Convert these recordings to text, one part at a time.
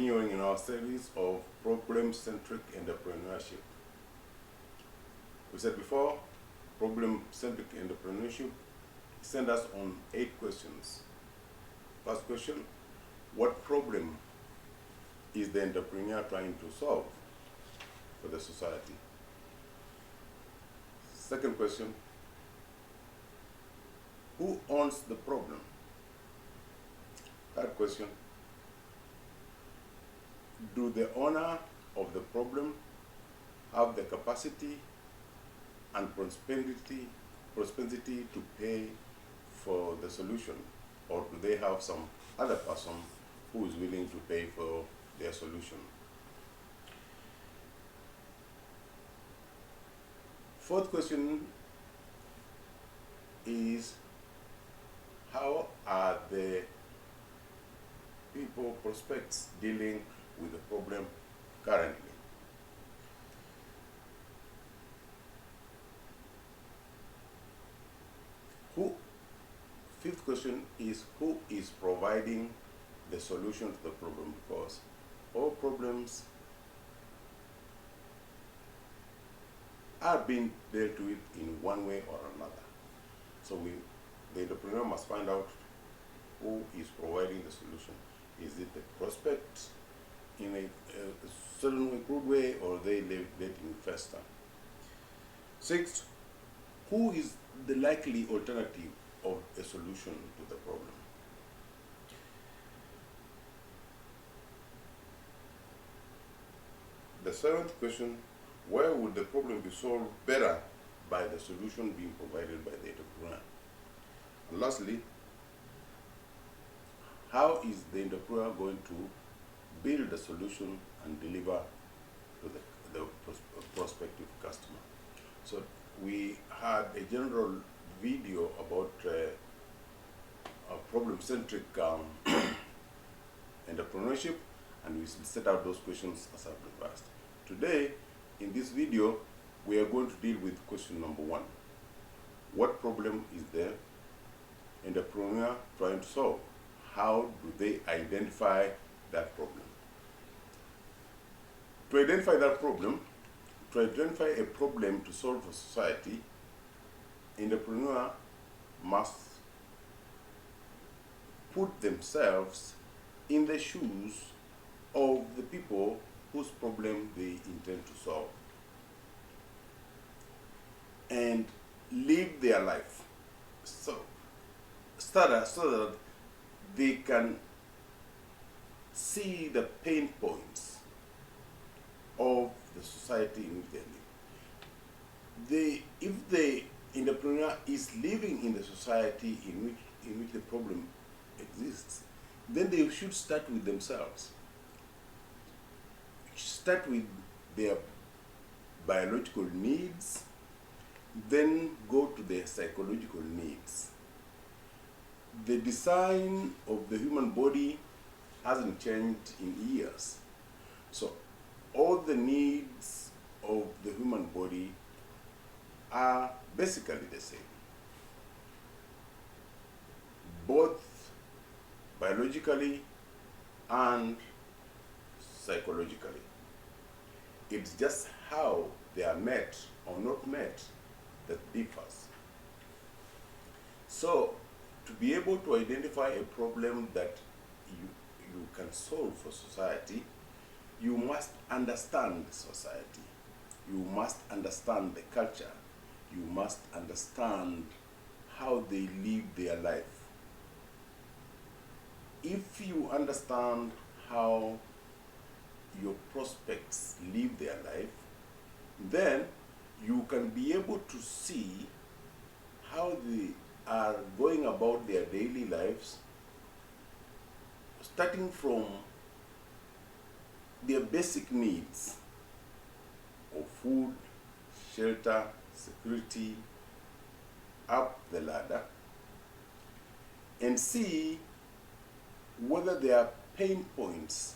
continuing in our series of Problem-Centric Entrepreneurship. We said before, Problem-Centric Entrepreneurship sent us on 8 questions. First question, what problem is the entrepreneur trying to solve for the society? Second question, who owns the problem? Third question, do the owner of the problem have the capacity and propensity to pay for the solution, or do they have some other person who is willing to pay for their solution? Fourth question is, how are the people, prospects, dealing with the problem currently? Fifth question is, who is providing the solution to the problem? Because all problems are being dealt with in one way or another. So the entrepreneur must find out who is providing the solution. Is it the prospect in a certain crude way, or they letting fester? Sixth, who is the likely alternative of a solution to the problem? The seventh question, where would the problem be solved better by the solution being provided by the entrepreneur? And lastly, how is the entrepreneur going to build a solution and deliver to the prospective customer? So we had a general video about problem-centric entrepreneurship, and we set out those questions as I've reversed. Today, in this video, we are going to deal with question number 1. What problem is the entrepreneur trying to solve? How do they identify that problem? To identify that problem, to identify a problem to solve for society, entrepreneur must put themselves in the shoes of the people whose problem they intend to solve, and live their life so that they can see the pain points of the society in which they live. If the entrepreneur is living in the society in which the problem exists, then they should start with themselves. Start with their biological needs, then go to their psychological needs. The design of the human body hasn't changed in years. So all the needs of the human body are basically the same, both biologically and psychologically. It's just how they are met or not met that differs. So, to be able to identify a problem that you can solve for society, you must understand society. You must understand the culture. You must understand how they live their life. If you understand how your prospects live their life, then you can be able to see how they are going about their daily lives, starting from their basic needs of food, shelter, security, up the ladder, and see whether there are pain points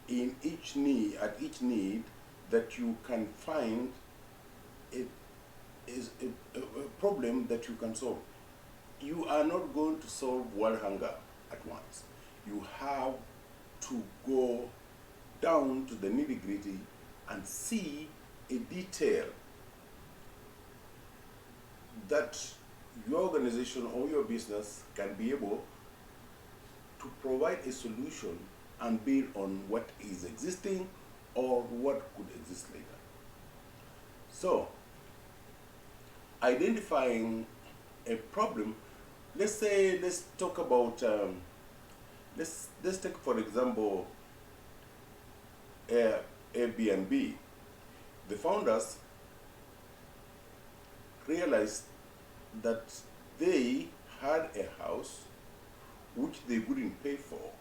in each need that you can find a problem that you can solve. You are not going to solve world hunger at once. You have to go down to the nitty-gritty and see a detail that your organization or your business can be able to provide a solution and build on what is existing or what could exist later. So, identifying a problem, let's talk about, let's take for example, Airbnb. The founders realized that they had a house which they couldn't pay for,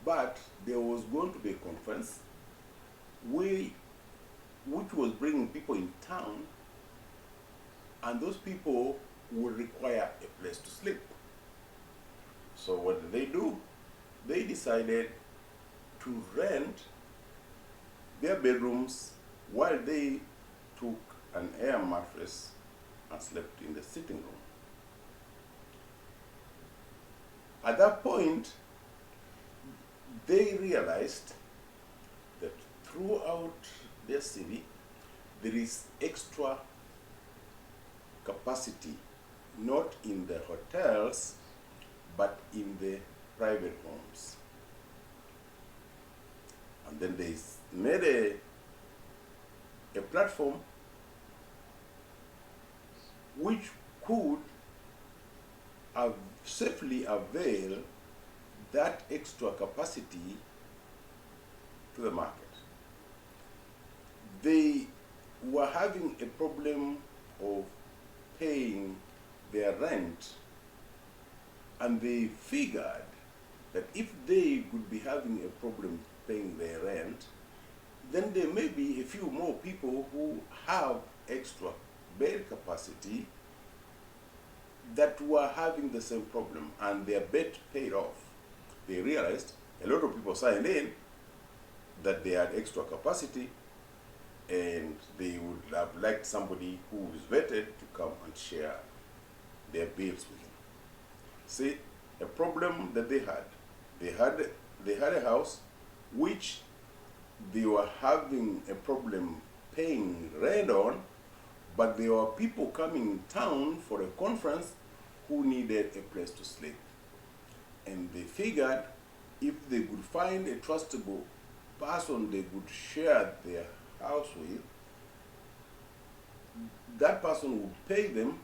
but there was going to be a conference which was bringing people in town, and those people would require a place to sleep. So what did they do? They decided to rent their bedrooms while they took an air mattress and slept in the sitting room. At that point, they realized that throughout their city, there is extra capacity, not in the hotels, but in the private homes. And then they made a platform which could safely avail that extra capacity to the market. They were having a problem of paying their rent, and they figured that if they could be having a problem paying their rent, then there may be a few more people who have extra bed capacity that were having the same problem, and their bet paid off. They realized a lot of people signed in that they had extra capacity, and they would have liked somebody who is vetted to come and share their bills with them. See, a problem that they had a house which they were having a problem paying rent on, but there were people coming in town for a conference who needed a place to sleep. And they figured if they could find a trustable person they could share their house with, that person would pay them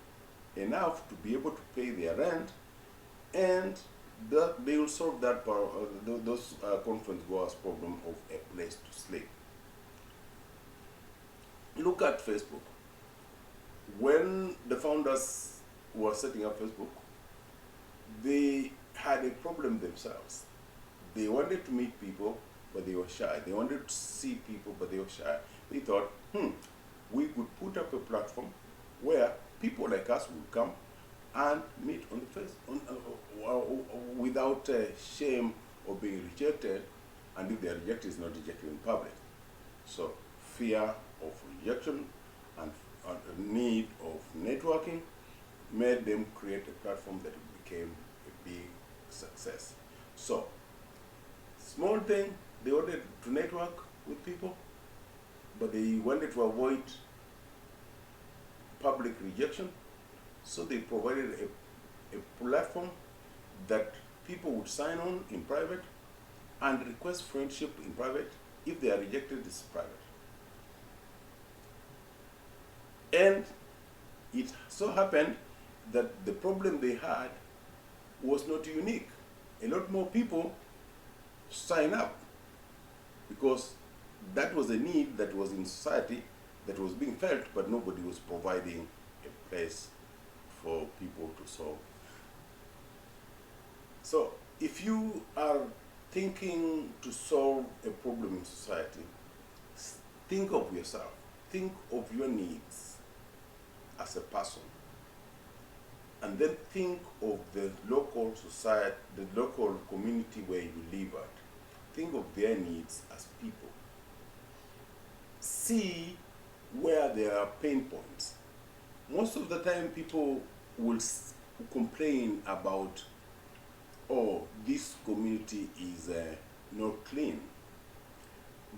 enough to be able to pay their rent, and that they will solve that those conference goers' problem of a place to sleep. Look at Facebook. When the founders were setting up Facebook, they had a problem themselves. They wanted to meet people, but they were shy. They wanted to see people, but they were shy. They thought, we could put up a platform where people like us would come and meet on the face, without shame of being rejected, and if they are rejected, it's not rejected in public. So fear of rejection and need of networking made them create a platform that became a big success. So, small thing, they wanted to network with people, but they wanted to avoid public rejection, so they provided a platform that people would sign on in private and request friendship in private. If they are rejected, it's private. And it so happened that the problem they had was not unique. A lot more people sign up because that was a need that was in society that was being felt, but nobody was providing a place for people to solve. So if you are thinking to solve a problem in society, think of yourself, think of your needs as a person, and then think of the local society, the local community where you live at. Think of their needs as people. See where there are pain points. Most of the time people will complain about, oh, this community is not clean.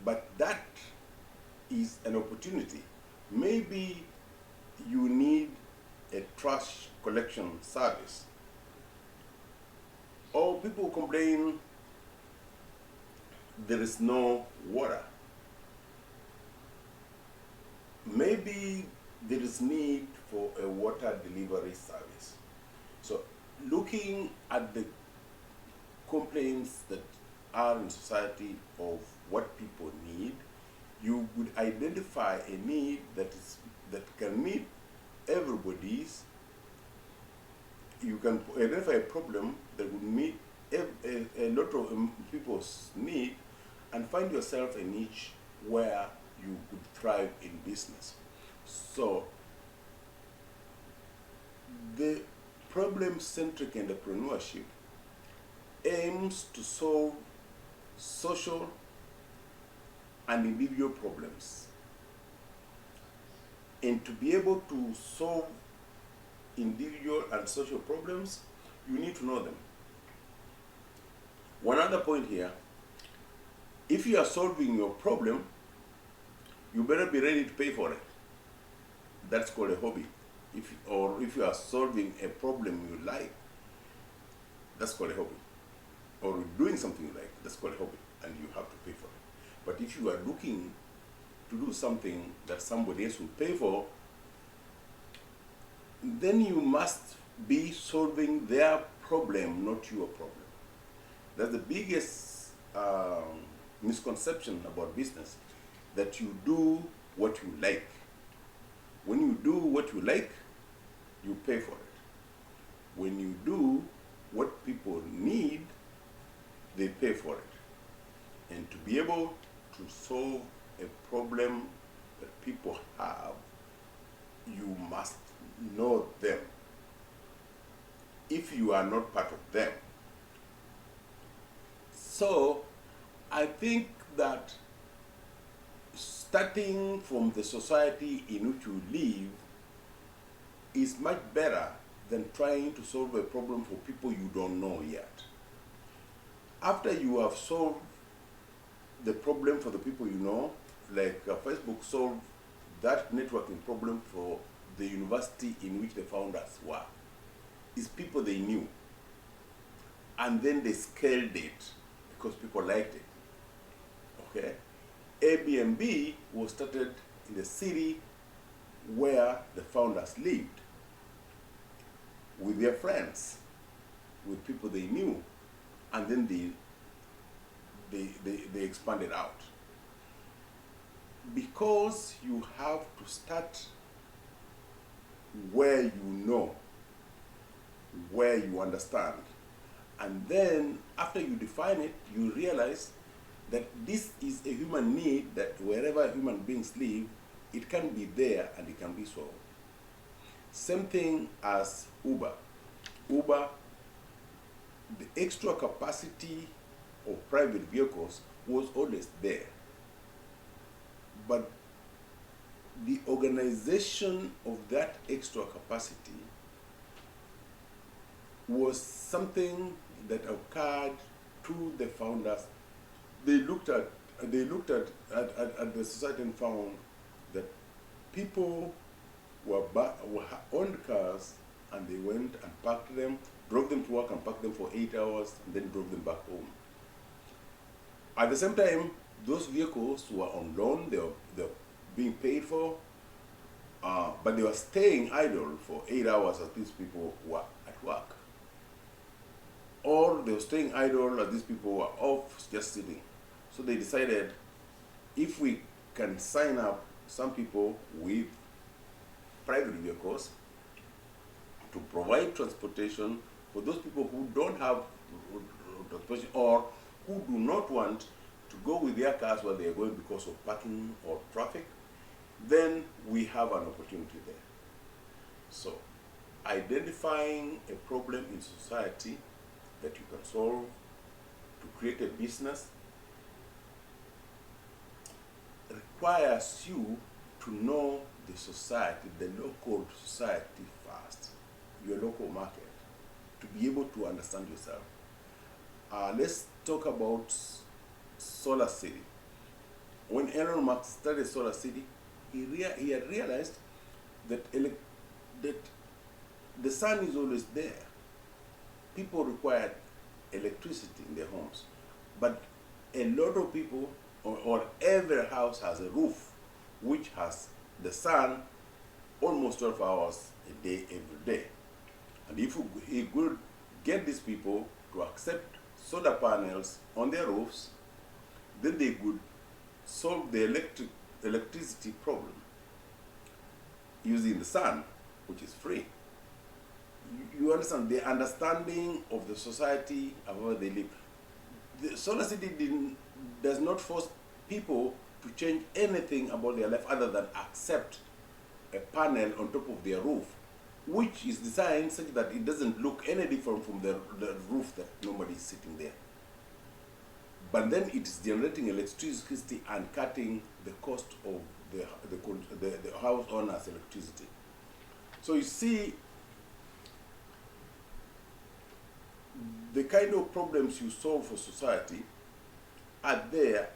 But that is an opportunity. Maybe you need a trash collection service. Or people complain there is no water. Maybe there is need for a water delivery service. So looking at the complaints that are in society of what people need, you would identify a need that can meet everybody's. You can identify a problem that would meet a lot of people's need, and find yourself a niche where you could thrive in business. So the problem-centric entrepreneurship aims to solve social and individual problems. And to be able to solve individual and social problems, you need to know them. One other point here, if you are solving your problem, you better be ready to pay for it. That's called a hobby. If you are solving a problem you like, that's called a hobby. Or doing something you like, that's called a hobby, and you have to pay for it. But if you are looking to do something that somebody else will pay for, then you must be solving their problem, not your problem. That's the biggest misconception about business, that you do what you like. When you do what you like, you pay for it. When you do what people need, they pay for it. And to be able to solve a problem that people have, you must know them. If you are not part of them. So I think that starting from the society in which you live is much better than trying to solve a problem for people you don't know yet. After you have solved the problem for the people you know, like Facebook solved that networking problem for the university in which the founders were, is people they knew. And then they scaled it because people liked it. Okay? Airbnb was started in the city where the founders lived, with their friends, with people they knew, and then they expanded out. Because you have to start where you know, where you understand, and then after you define it, you realize that this is a human need, that wherever human beings live, it can be there and it can be solved. Same thing as Uber. Uber, the extra capacity of private vehicles was always there. But the organization of that extra capacity was something that occurred to the founders. They looked at the society and found that people owned cars, and they went and parked them, drove them to work and parked them for 8 hours, and then drove them back home. At the same time, those vehicles were on loan, they were being paid for, but they were staying idle for 8 hours as these people were at work. Or they were staying idle as these people were off just sitting. So they decided, if we can sign up some people with private vehicles to provide transportation for those people who don't have transportation, or who do not want to go with their cars where they are going because of parking or traffic, then we have an opportunity there. So, identifying a problem in society that you can solve to create a business requires you to know the society, the local society first, your local market, to be able to understand yourself. Let's talk about Solar City. When Elon Musk started Solar City, he had realized that that the sun is always there. People required electricity in their homes, but a lot of people, or every house has a roof which has the sun almost 12 hours a day, every day. And if he could get these people to accept solar panels on their roofs, then they could solve the electricity problem using the sun, which is free. You understand the understanding of the society of where they live. The Solar City does not force people to change anything about their life other than accept a panel on top of their roof, which is designed such that it doesn't look any different from the roof that nobody is sitting there. But then it is generating electricity and cutting the cost of the house owner's electricity. So you see, the kind of problems you solve for society are there,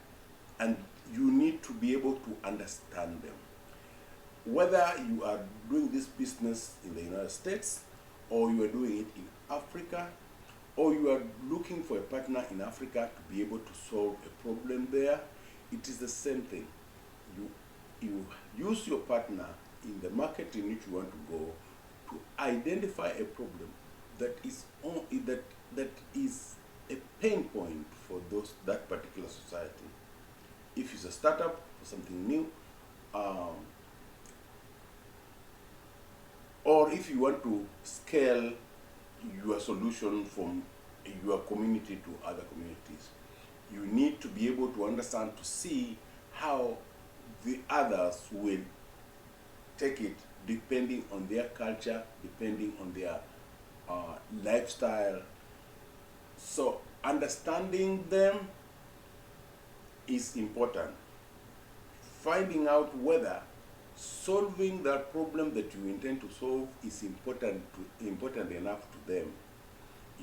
and you need to be able to understand them. Whether you are doing this business in the United States, or you are doing it in Africa, or you are looking for a partner in Africa to be able to solve a problem there, it is the same thing. You use your partner in the market in which you want to go to identify a problem that is a pain point for that particular society. If it's a startup or something new, or if you want to scale your solution from your community to other communities, you need to be able to understand, to see how the others will take it, depending on their culture, depending on their lifestyle. So understanding them is important. Finding out whether solving that problem that you intend to solve is important enough to them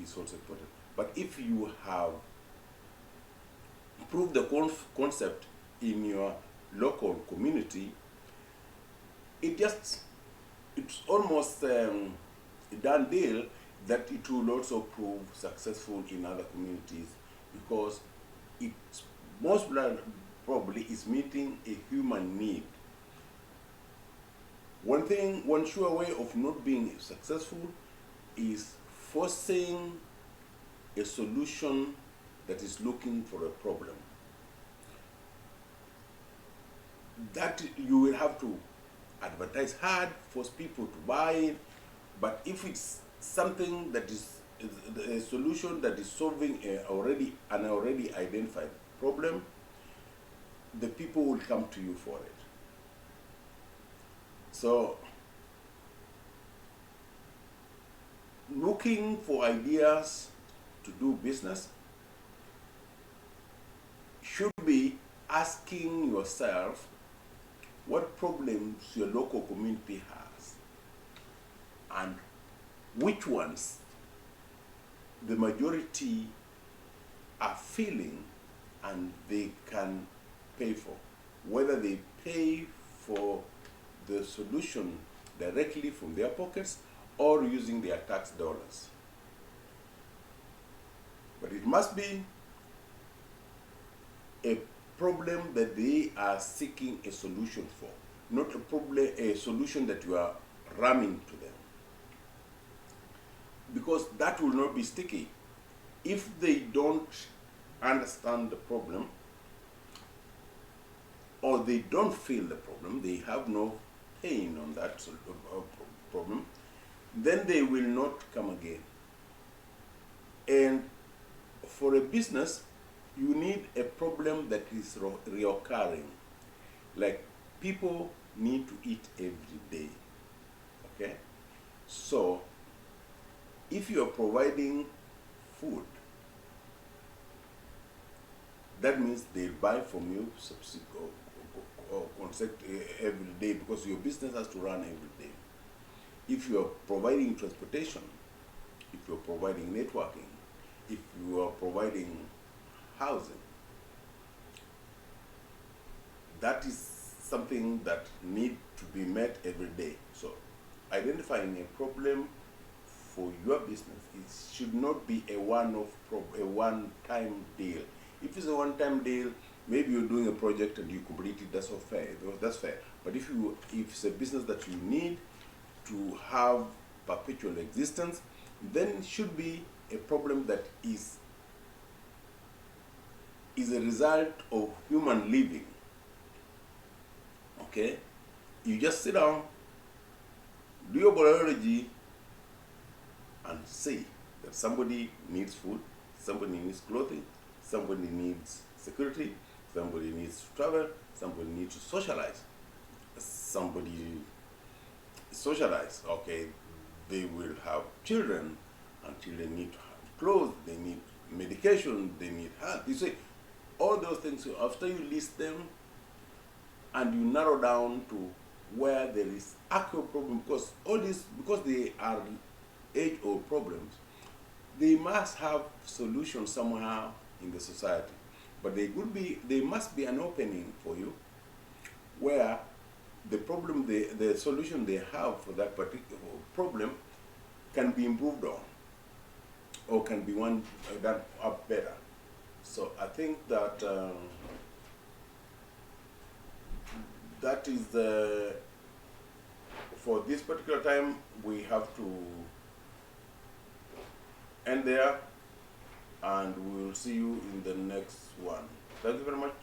is also important. But if you have proved the concept in your local community, it's almost a done deal that it will also prove successful in other communities, because it most probably is meeting a human need. One sure way of not being successful is forcing a solution that is looking for a problem. That you will have to advertise hard, force people to buy it, but if it's something that is a solution that is solving an already identified problem, the people will come to you for it. So, looking for ideas to do business should be asking yourself what problems your local community has and which ones the majority are feeling and they can pay for. Whether they pay for the solution directly from their pockets or using their tax dollars. But it must be a problem that they are seeking a solution for, not a solution that you are ramming to them. Because that will not be sticky. If they don't understand the problem, or they don't feel the problem, they have no pain on that problem, then they will not come again. And for a business, you need a problem that is reoccurring. Like, people need to eat every day, okay? So, if you are providing food, that means they buy from you every day, because your business has to run every day. If you are providing transportation, if you are providing networking, if you are providing housing, that is something that need to be met every day. So identifying a problem for your business, it should not be a one-time deal. If it's a one-time deal, maybe you're doing a project and you complete it, that's all fair. That's fair. But if it's a business that you need to have perpetual existence, then it should be a problem that is a result of human living. Okay? You just sit down, do your biology, and say that somebody needs food, somebody needs clothing, somebody needs security, somebody needs to travel, somebody needs to socialize. Okay, they will have children, and children need to have clothes, they need medication, they need health. You see, all those things, after you list them and you narrow down to where there is actual problem, because all this, because they are age-old problems, they must have solutions somehow in the society. But there must be an opening for you where the problem, the solution they have for that particular problem can be improved on, or can be done up better. So I think that that is for this particular time, we have to end there, and we will see you in the next one. Thank you very much.